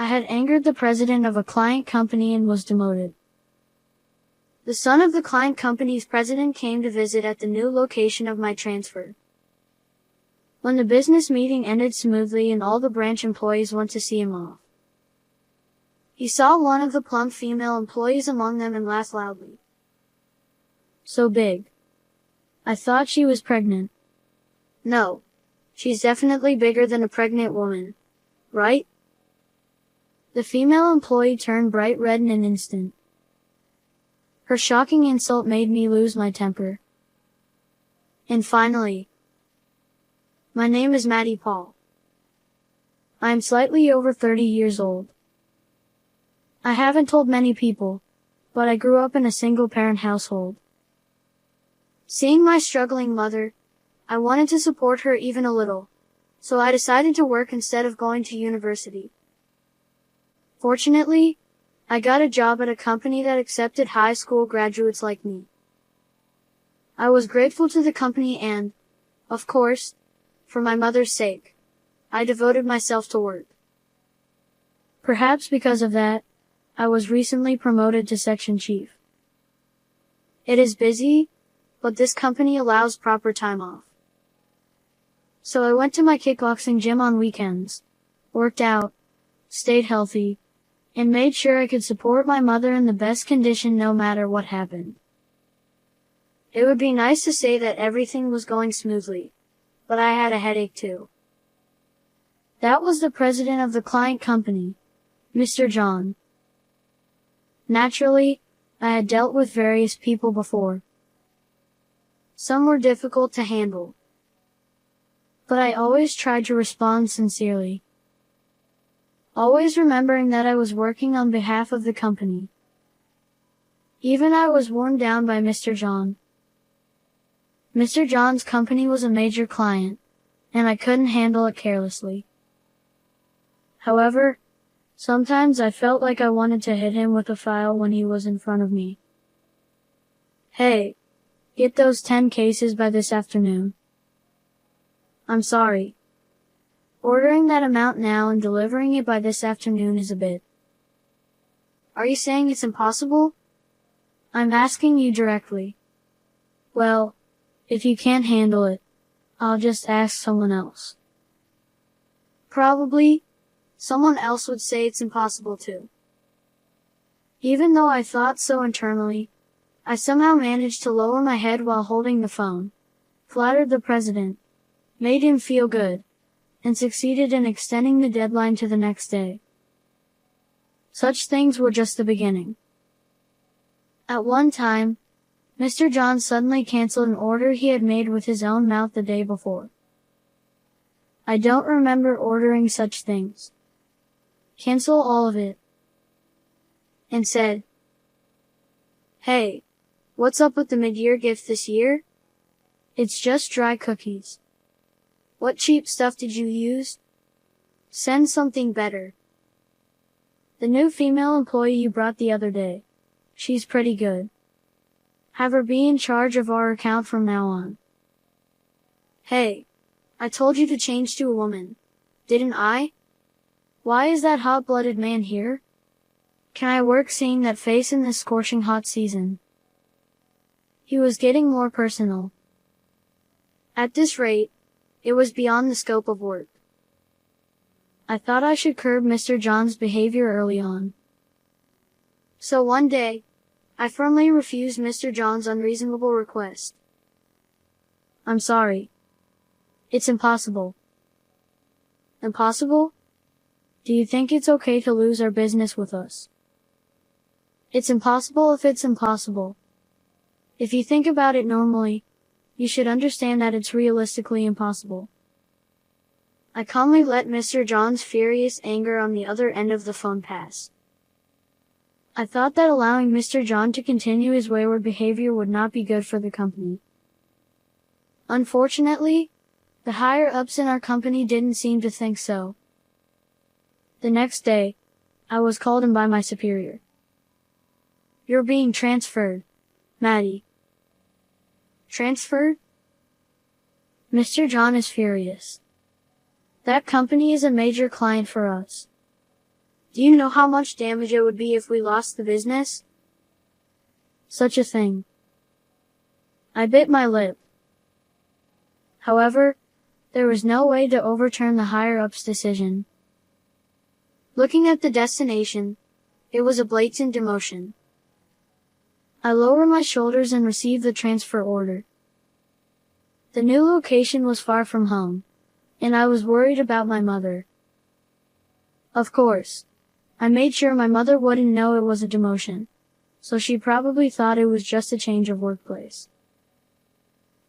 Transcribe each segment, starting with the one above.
I had angered the president of a client company and was demoted. The son of the client company's president came to visit at the new location of my transfer. When the business meeting ended smoothly and all the branch employees went to see him off, he saw one of the plump female employees among them and laughed loudly. So big. I thought she was pregnant. No, she's definitely bigger than a pregnant woman, right? The female employee turned bright red in an instant. Her shocking insult made me lose my temper. And finally, my name is Maddie Paul. I am slightly over 30 years old. I haven't told many people, but I grew up in a single-parent household. Seeing my struggling mother, I wanted to support her even a little, so I decided to work instead of going to university. Fortunately, I got a job at a company that accepted high school graduates like me. I was grateful to the company and, of course, for my mother's sake, I devoted myself to work. Perhaps because of that, I was recently promoted to section chief. It is busy, but this company allows proper time off. So I went to my kickboxing gym on weekends, worked out, stayed healthy, and made sure I could support my mother in the best condition no matter what happened. It would be nice to say that everything was going smoothly, but I had a headache too. That was the president of the client company, Mr. John. Naturally, I had dealt with various people before. Some were difficult to handle, but I always tried to respond sincerely, always remembering that I was working on behalf of the company. Even I was worn down by Mr. John. Mr. John's company was a major client, and I couldn't handle it carelessly. However, sometimes I felt like I wanted to hit him with a file when he was in front of me. Hey, get those 10 cases by this afternoon. I'm sorry. Ordering that amount now and delivering it by this afternoon is a bit. Are you saying it's impossible? I'm asking you directly. Well, if you can't handle it, I'll just ask someone else. Probably, someone else would say it's impossible too. Even though I thought so internally, I somehow managed to lower my head while holding the phone, flattered the president, made him feel good, and succeeded in extending the deadline to the next day. Such things were just the beginning. At one time, Mr. John suddenly canceled an order he had made with his own mouth the day before. I don't remember ordering such things. Cancel all of it. And said, "Hey, what's up with the mid-year gift this year? It's just dry cookies. What cheap stuff did you use? Send something better. The new female employee you brought the other day. She's pretty good. Have her be in charge of our account from now on. Hey, I told you to change to a woman, didn't I? Why is that hot-blooded man here? Can I work seeing that face in this scorching hot season?" He was getting more personal. At this rate, it was beyond the scope of work. I thought I should curb Mr. John's behavior early on. So one day, I firmly refused Mr. John's unreasonable request. "I'm sorry. It's impossible." "Impossible? Do you think it's okay to lose our business with us?" "It's impossible if it's impossible. If you think about it normally, you should understand that it's realistically impossible." I calmly let Mr. John's furious anger on the other end of the phone pass. I thought that allowing Mr. John to continue his wayward behavior would not be good for the company. Unfortunately, the higher-ups in our company didn't seem to think so. The next day, I was called in by my superior. "You're being transferred, Maddie." "Transferred?" Mr. John is furious. That company is a major client for us. Do you know how much damage it would be if we lost the business? Such a thing. I bit my lip. However, there was no way to overturn the higher-ups' decision. Looking at the destination, it was a blatant demotion. I lowered my shoulders and received the transfer order. The new location was far from home, and I was worried about my mother. Of course, I made sure my mother wouldn't know it was a demotion, so she probably thought it was just a change of workplace.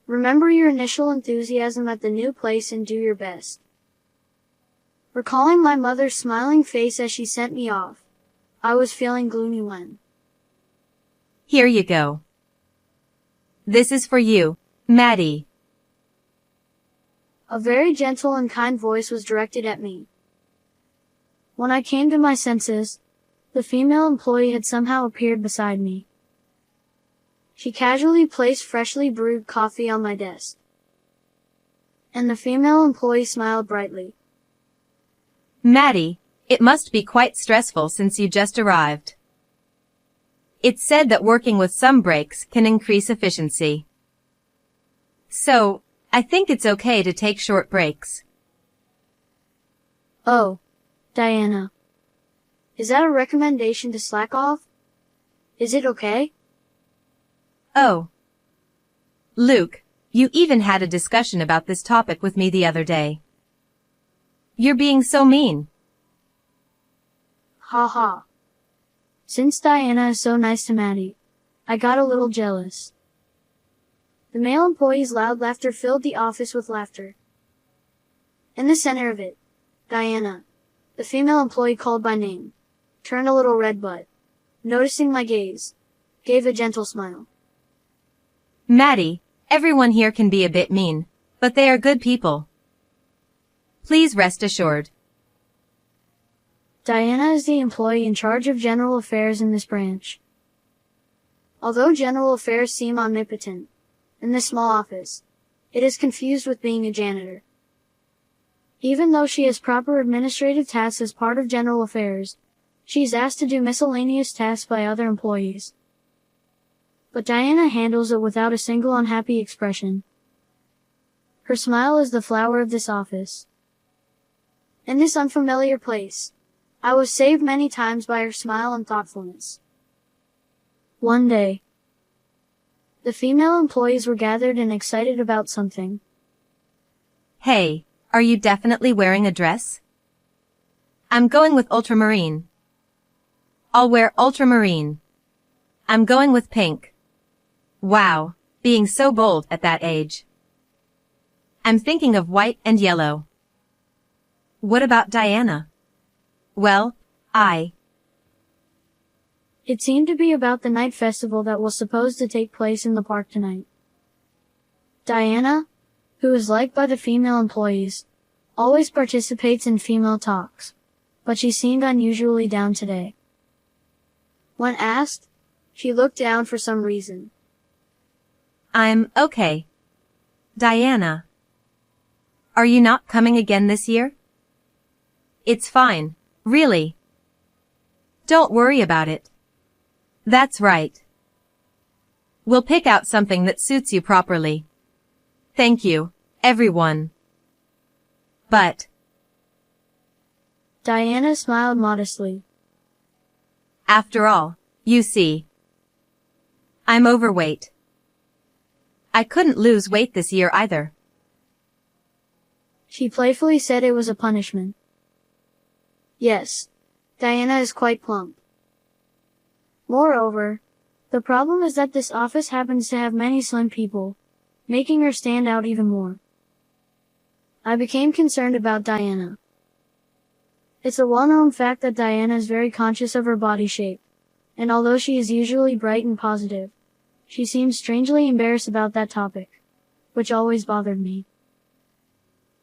Remember your initial enthusiasm at the new place and do your best. Recalling my mother's smiling face as she sent me off, I was feeling gloomy when. Here you go. This is for you, Maddie. A very gentle and kind voice was directed at me. When I came to my senses, the female employee had somehow appeared beside me. She casually placed freshly brewed coffee on my desk. And the female employee smiled brightly. Maddie, it must be quite stressful since you just arrived. It's said that working with some breaks can increase efficiency. So, I think it's okay to take short breaks. Oh, Diana. Is that a recommendation to slack off? Is it okay? Oh. Luke, you even had a discussion about this topic with me the other day. You're being so mean. Ha ha. Since Diana is so nice to Maddie, I got a little jealous. The male employee's loud laughter filled the office with laughter. In the center of it, Diana, the female employee called by name, turned a little red but, noticing my gaze, gave a gentle smile. Maddie, everyone here can be a bit mean, but they are good people. Please rest assured. Diana is the employee in charge of general affairs in this branch. Although general affairs seem omnipotent, in this small office, it is confused with being a janitor. Even though she has proper administrative tasks as part of general affairs, she is asked to do miscellaneous tasks by other employees. But Diana handles it without a single unhappy expression. Her smile is the flower of this office. In this unfamiliar place, I was saved many times by her smile and thoughtfulness. One day, the female employees were gathered and excited about something. Hey, are you definitely wearing a dress? I'm going with ultramarine. I'll wear ultramarine. I'm going with pink. Wow, being so bold at that age. I'm thinking of white and yellow. What about Diana? Well, It seemed to be about the night festival that was supposed to take place in the park tonight. Diana, who is liked by the female employees, always participates in female talks, but she seemed unusually down today. When asked, she looked down for some reason. I'm okay. Diana. Are you not coming again this year? It's fine, really. Don't worry about it. That's right. We'll pick out something that suits you properly. Thank you, everyone. But Diana smiled modestly. After all, you see, I'm overweight. I couldn't lose weight this year either. She playfully said it was a punishment. Yes, Diana is quite plump. Moreover, the problem is that this office happens to have many slim people, making her stand out even more. I became concerned about Diana. It's a well-known fact that Diana is very conscious of her body shape, and although she is usually bright and positive, she seems strangely embarrassed about that topic, which always bothered me.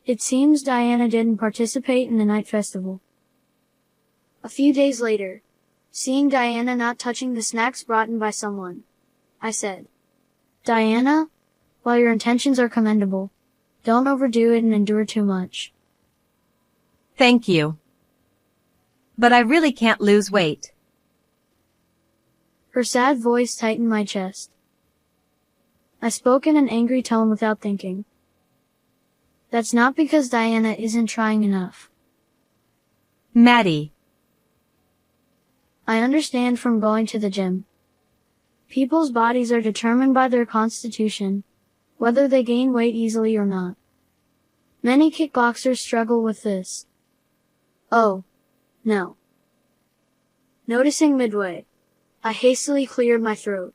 It seems Diana didn't participate in the night festival. A few days later, seeing Diana not touching the snacks brought in by someone, I said, Diana, while your intentions are commendable, don't overdo it and endure too much. Thank you. But I really can't lose weight. Her sad voice tightened my chest. I spoke in an angry tone without thinking. That's not because Diana isn't trying enough. Maddie. I understand from going to the gym. People's bodies are determined by their constitution, whether they gain weight easily or not. Many kickboxers struggle with this. Oh, no. Noticing midway, I hastily cleared my throat.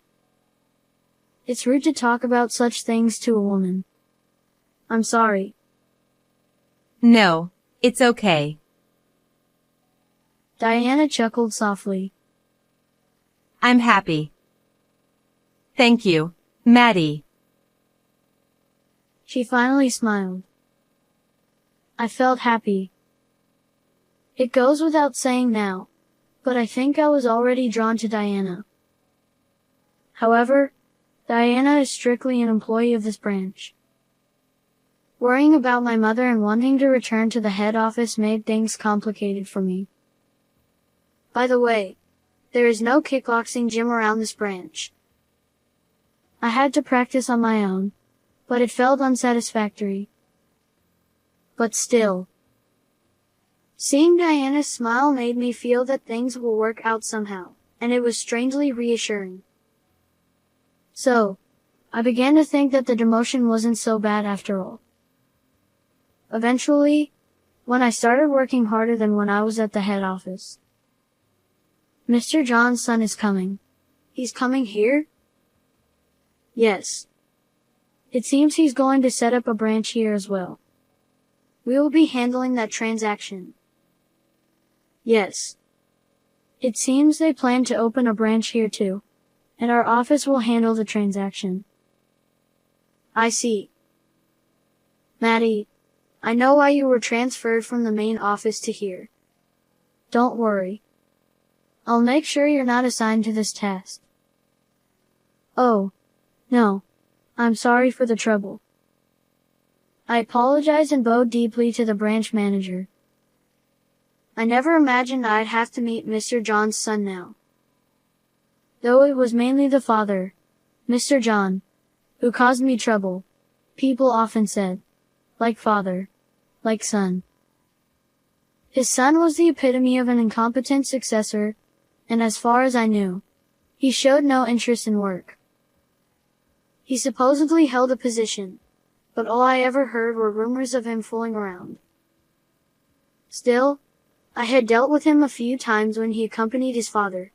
It's rude to talk about such things to a woman. I'm sorry. No, it's okay. Diana chuckled softly. I'm happy. Thank you, Maddie. She finally smiled. I felt happy. It goes without saying now, but I think I was already drawn to Diana. However, Diana is strictly an employee of this branch. Worrying about my mother and wanting to return to the head office made things complicated for me. By the way, there is no kickboxing gym around this branch. I had to practice on my own, but it felt unsatisfactory. But still, seeing Diana's smile made me feel that things will work out somehow, and it was strangely reassuring. So, I began to think that the demotion wasn't so bad after all. Eventually, when I started working harder than when I was at the head office. Mr. John's son is coming. He's coming here? Yes. It seems he's going to set up a branch here as well. We will be handling that transaction. Yes. It seems they plan to open a branch here too, and our office will handle the transaction. I see. Maddie, I know why you were transferred from the main office to here. Don't worry. I'll make sure you're not assigned to this task. Oh, no. I'm sorry for the trouble. I apologized and bowed deeply to the branch manager. I never imagined I'd have to meet Mr. John's son now. Though it was mainly the father, Mr. John, who caused me trouble, people often said, like father, like son. His son was the epitome of an incompetent successor, and as far as I knew, he showed no interest in work. He supposedly held a position, but all I ever heard were rumors of him fooling around. Still, I had dealt with him a few times when he accompanied his father.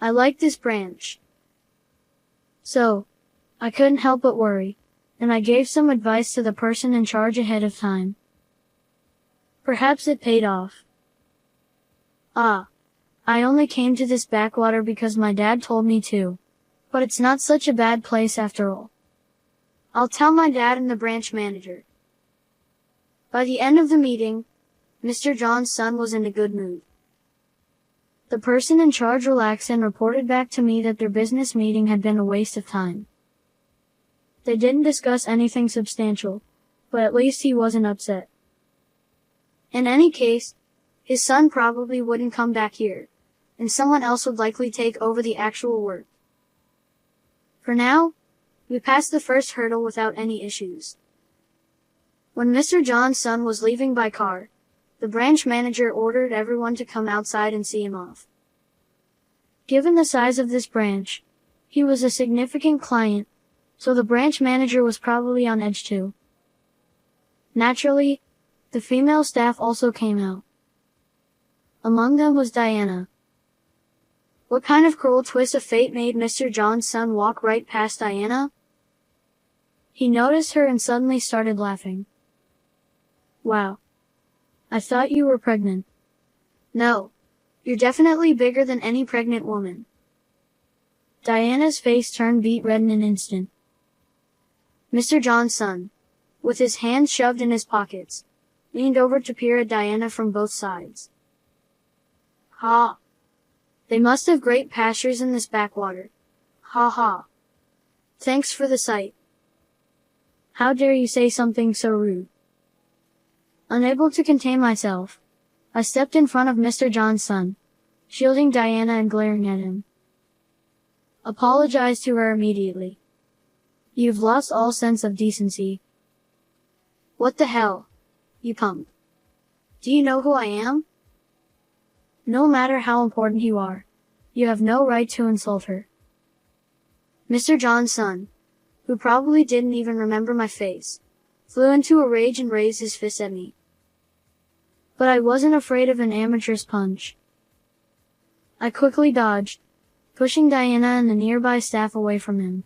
I liked this branch. So, I couldn't help but worry, and I gave some advice to the person in charge ahead of time. Perhaps it paid off. I only came to this backwater because my dad told me to, but it's not such a bad place after all. I'll tell my dad and the branch manager. By the end of the meeting, Mr. John's son was in a good mood. The person in charge relaxed and reported back to me that their business meeting had been a waste of time. They didn't discuss anything substantial, but at least he wasn't upset. In any case, his son probably wouldn't come back here, and someone else would likely take over the actual work. For now, we passed the first hurdle without any issues. When Mr. John's son was leaving by car, the branch manager ordered everyone to come outside and see him off. Given the size of this branch, he was a significant client, so the branch manager was probably on edge too. Naturally, the female staff also came out. Among them was Diana. What kind of cruel twist of fate made Mr. John's son walk right past Diana? He noticed her and suddenly started laughing. Wow. I thought you were pregnant. No. You're definitely bigger than any pregnant woman. Diana's face turned beet red in an instant. Mr. John's son, with his hands shoved in his pockets, leaned over to peer at Diana from both sides. Ha! They must have great pastures in this backwater. Ha ha. Thanks for the sight. How dare you say something so rude? Unable to contain myself, I stepped in front of Mr. John's son, shielding Diana and glaring at him. Apologize to her immediately. You've lost all sense of decency. What the hell, you punk? Do you know who I am? No matter how important you are, you have no right to insult her. Mr. John's son, who probably didn't even remember my face, flew into a rage and raised his fist at me. But I wasn't afraid of an amateur's punch. I quickly dodged, pushing Diana and the nearby staff away from him.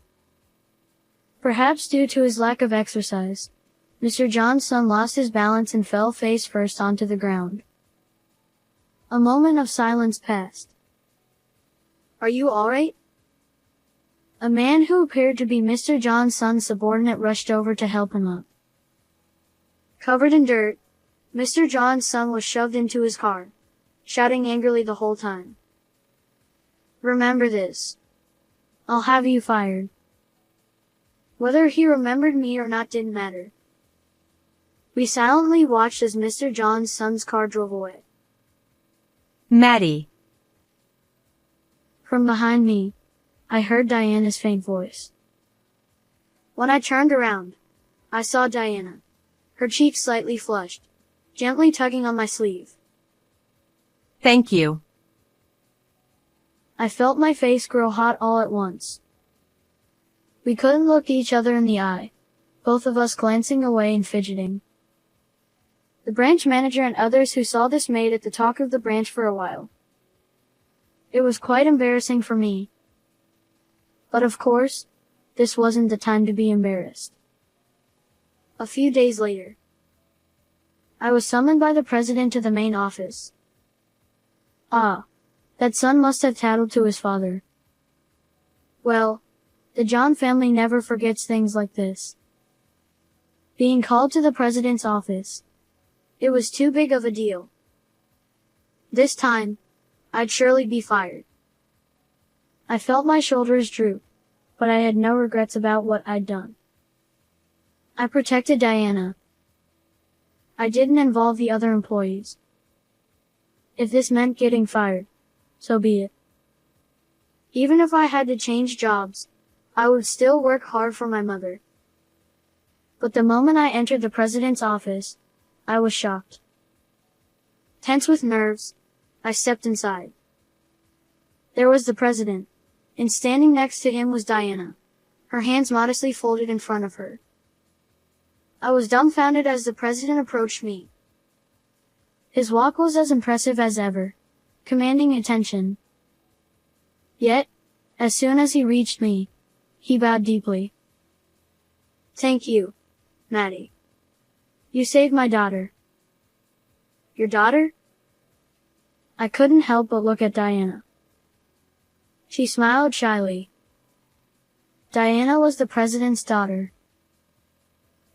Perhaps due to his lack of exercise, Mr. John's son lost his balance and fell face first onto the ground. A moment of silence passed. Are you alright? A man who appeared to be Mr. John's son's subordinate rushed over to help him up. Covered in dirt, Mr. John's son was shoved into his car, shouting angrily the whole time. Remember this. I'll have you fired. Whether he remembered me or not didn't matter. We silently watched as Mr. John's son's car drove away. Maddie. From behind me, I heard Diana's faint voice. When I turned around, I saw Diana, her cheeks slightly flushed, gently tugging on my sleeve. Thank you. I felt my face grow hot all at once. We couldn't look each other in the eye, both of us glancing away and fidgeting. The branch manager and others who saw this made it the talk of the branch for a while. It was quite embarrassing for me. But of course, this wasn't the time to be embarrassed. A few days later, I was summoned by the president to the main office. Ah, that son must have tattled to his father. Well, the John family never forgets things like this. Being called to the president's office, it was too big of a deal. This time, I'd surely be fired. I felt my shoulders droop, but I had no regrets about what I'd done. I protected Diana. I didn't involve the other employees. If this meant getting fired, so be it. Even if I had to change jobs, I would still work hard for my mother. But the moment I entered the president's office, I was shocked. Tense with nerves, I stepped inside. There was the president, and standing next to him was Diana, her hands modestly folded in front of her. I was dumbfounded as the president approached me. His walk was as impressive as ever, commanding attention. Yet, as soon as he reached me, he bowed deeply. Thank you, Maddie. You saved my daughter. Your daughter? I couldn't help but look at Diana. She smiled shyly. Diana was the president's daughter.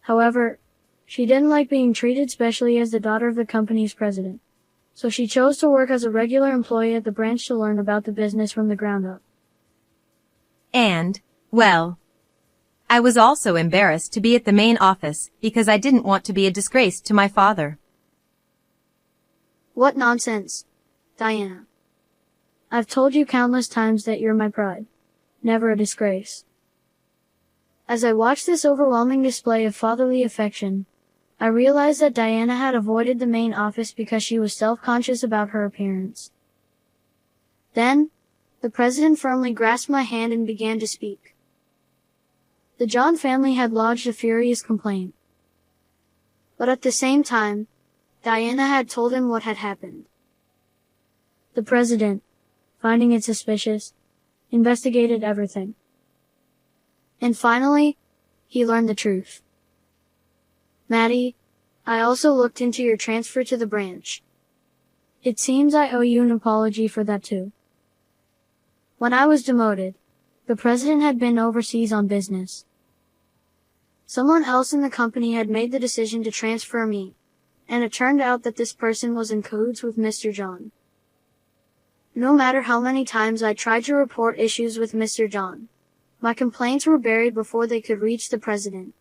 However, she didn't like being treated specially as the daughter of the company's president, so she chose to work as a regular employee at the branch to learn about the business from the ground up. And, well, I was also embarrassed to be at the main office because I didn't want to be a disgrace to my father. What nonsense, Diana. I've told you countless times that you're my pride, never a disgrace. As I watched this overwhelming display of fatherly affection, I realized that Diana had avoided the main office because she was self-conscious about her appearance. Then, the president firmly grasped my hand and began to speak. The John family had lodged a furious complaint. But at the same time, Diana had told him what had happened. The president, finding it suspicious, investigated everything. And finally, he learned the truth. Maddie, I also looked into your transfer to the branch. It seems I owe you an apology for that too. When I was demoted, the president had been overseas on business. Someone else in the company had made the decision to transfer me, and it turned out that this person was in cahoots with Mr. John. No matter how many times I tried to report issues with Mr. John, my complaints were buried before they could reach the president.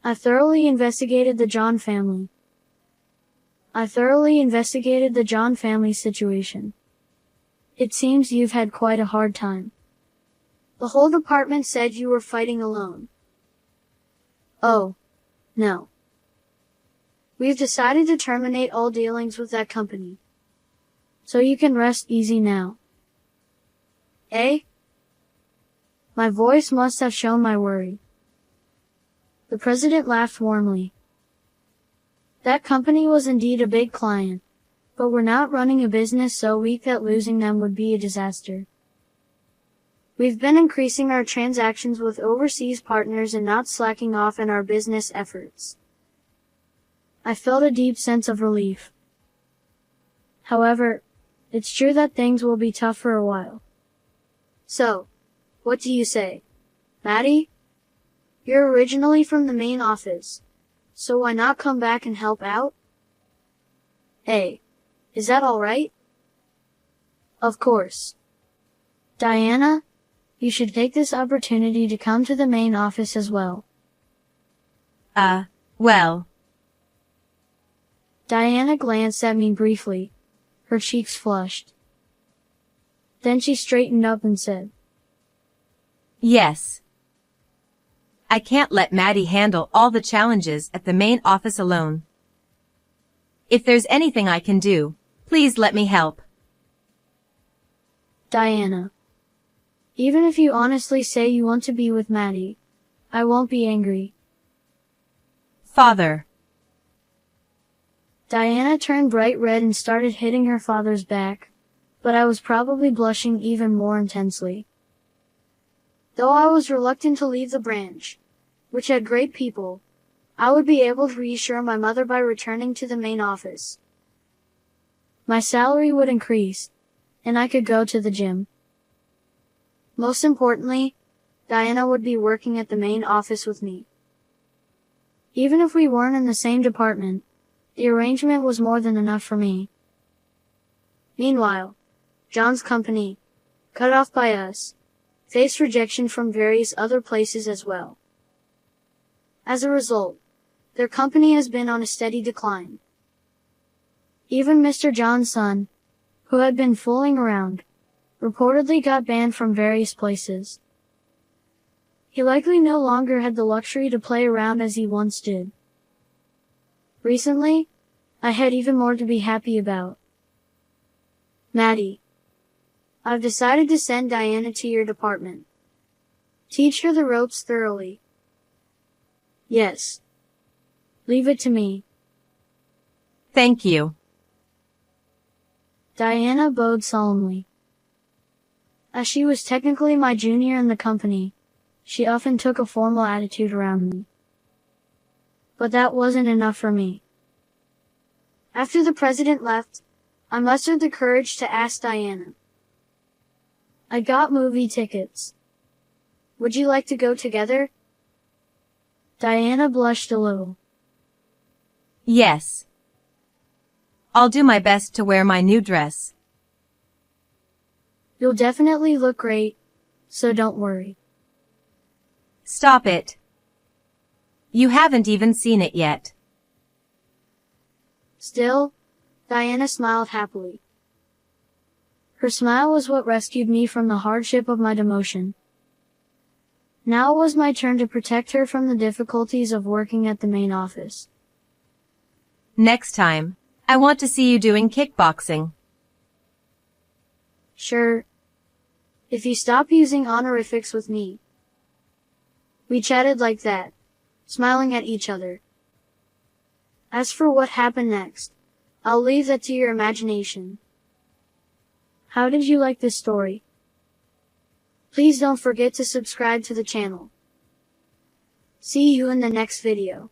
I thoroughly investigated the John family. I thoroughly investigated the John family situation. It seems you've had quite a hard time. The whole department said you were fighting alone. Oh, no. We've decided to terminate all dealings with that company. So you can rest easy now. Eh? My voice must have shown my worry. The president laughed warmly. That company was indeed a big client, but we're not running a business so weak that losing them would be a disaster. We've been increasing our transactions with overseas partners and not slacking off in our business efforts. I felt a deep sense of relief. However, it's true that things will be tough for a while. So, what do you say, Maddie? You're originally from the main office, so why not come back and help out? Hey, is that all right? Of course. Diana, you should take this opportunity to come to the main office as well. Well. Diana glanced at me briefly, her cheeks flushed. Then she straightened up and said, Yes. I can't let Maddie handle all the challenges at the main office alone. If there's anything I can do, please let me help. Diana, even if you honestly say you want to be with Maddie, I won't be angry. Father. Diana turned bright red and started hitting her father's back, but I was probably blushing even more intensely. Though I was reluctant to leave the branch, which had great people, I would be able to reassure my mother by returning to the main office. My salary would increase, and I could go to the gym. Most importantly, Diana would be working at the main office with me. Even if we weren't in the same department, the arrangement was more than enough for me. Meanwhile, John's company, cut off by us, faced rejection from various other places as well. As a result, their company has been on a steady decline. Even Mr. John's son, who had been fooling around, reportedly got banned from various places. He likely no longer had the luxury to play around as he once did. Recently, I had even more to be happy about. Maddie, I've decided to send Diana to your department. Teach her the ropes thoroughly. Yes. Leave it to me. Thank you. Diana bowed solemnly. As she was technically my junior in the company, she often took a formal attitude around me. But that wasn't enough for me. After the president left, I mustered the courage to ask Diana. I got movie tickets. Would you like to go together? Diana blushed a little. Yes. I'll do my best to wear my new dress. You'll definitely look great, so don't worry. Stop it. You haven't even seen it yet. Still, Diana smiled happily. Her smile was what rescued me from the hardship of my demotion. Now it was my turn to protect her from the difficulties of working at the main office. Next time, I want to see you doing kickboxing. Sure. If you stop using honorifics with me. We chatted like that, smiling at each other. As for what happened next, I'll leave that to your imagination. How did you like this story? Please don't forget to subscribe to the channel. See you in the next video.